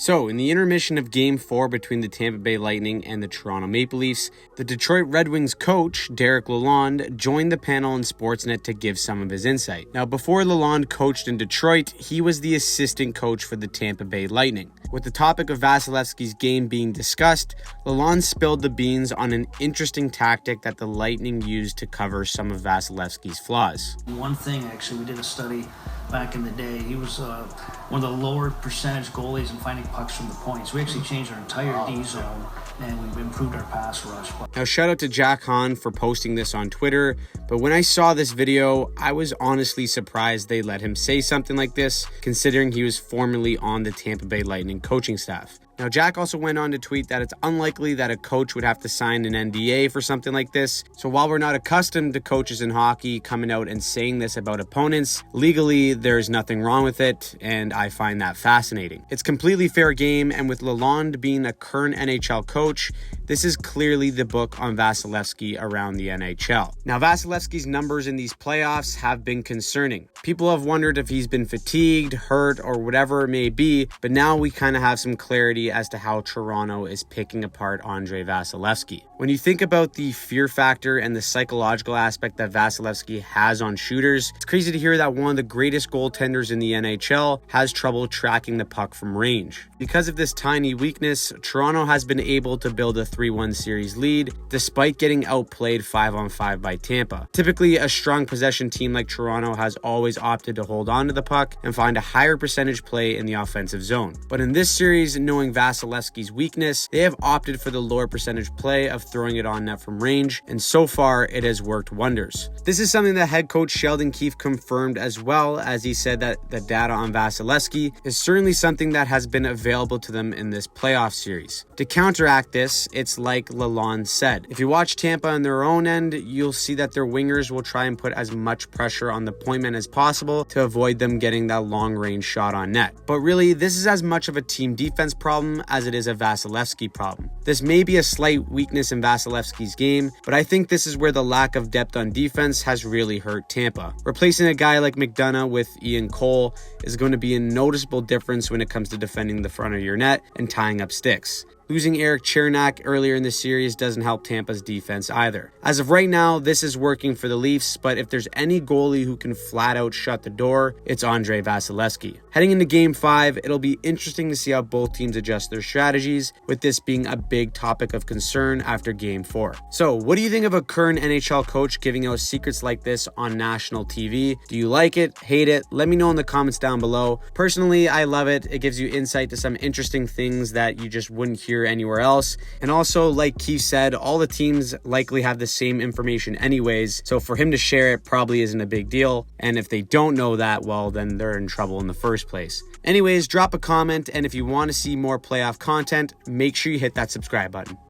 So, in the intermission of Game 4 between the Tampa Bay Lightning and the Toronto Maple Leafs, the Detroit Red Wings coach, Lalonde, joined the panel in Sportsnet to give some of his insight. Now, before Lalonde coached in Detroit, he was the assistant coach for the Tampa Bay Lightning. With the topic of Vasilevskiy's game being discussed, Lalonde spilled the beans on an interesting tactic that the Lightning used to cover some of Vasilevskiy's flaws. One thing, actually, we did a study back in the day. He was one of the lower percentage goalies in finding pucks from the points. We actually changed our entire D zone, and we've improved our pass rush. Now, shout out to Jack Hahn for posting this on Twitter, but when I saw this video, I was honestly surprised they let him say something like this, considering he was formerly on the Tampa Bay Lightning coaching staff. Now, Jack also went on to tweet that it's unlikely that a coach would have to sign an NDA for something like this. So while we're not accustomed to coaches in hockey coming out and saying this about opponents, legally there's nothing wrong with it, and I find that fascinating. It's completely fair game, and with Lalonde being a current NHL coach, this is clearly the book on Vasilevskiy around the NHL. Now, Vasilevskiy's numbers in these playoffs have been concerning. People have wondered if he's been fatigued, hurt, or whatever it may be, but now we kind of have some clarity as to how Toronto is picking apart Andrei Vasilevskiy. When you think about the fear factor and the psychological aspect that Vasilevskiy has on shooters, it's crazy to hear that one of the greatest goaltenders in the NHL has trouble tracking the puck from range. Because of this tiny weakness, Toronto has been able to build a 3-1 series lead despite getting outplayed 5-on-5 by Tampa. Typically, a strong possession team like Toronto has always opted to hold on to the puck and find a higher percentage play in the offensive zone. But in this series, knowing Vasilevskiy's weakness, they have opted for the lower percentage play of throwing it on net from range, and so far it has worked wonders. This is something that head coach Sheldon Keefe confirmed, as well as he said that the data on Vasilevskiy is certainly something that has been available to them in this playoff series. To counteract this, it's like Lalonde said. If you watch Tampa on their own end, you'll see that their wingers will try and put as much pressure on the point man as possible to avoid them getting that long range shot on net. But really, this is as much of a team defense problem as it is a Vasilevskiy problem. This may be a slight weakness in Vasilevskiy's game, but I think this is where the lack of depth on defense has really hurt Tampa. Replacing a guy like McDonough with Ian Cole is going to be a noticeable difference when it comes to defending the front of your net and tying up sticks. Losing Erik Chernak earlier in the series doesn't help Tampa's defense either. As of right now, this is working for the Leafs, but if there's any goalie who can flat out shut the door, it's Andrei Vasilevskiy. Heading into Game 5, it'll be interesting to see how both teams adjust their strategies, with this being a big topic of concern after Game 4. So, what do you think of a current NHL coach giving out secrets like this on national TV? Do you like it? Hate it? Let me know in the comments down below. Personally, I love it. It gives you insight to some interesting things that you just wouldn't hear anywhere else. And also, like Keith said, all the teams likely have the same information anyways, so for him to share it probably isn't a big deal. And if they don't know that, well, then they're in trouble in the first place. Anyways, drop a comment, and if you want to see more playoff content, make sure you hit that subscribe button.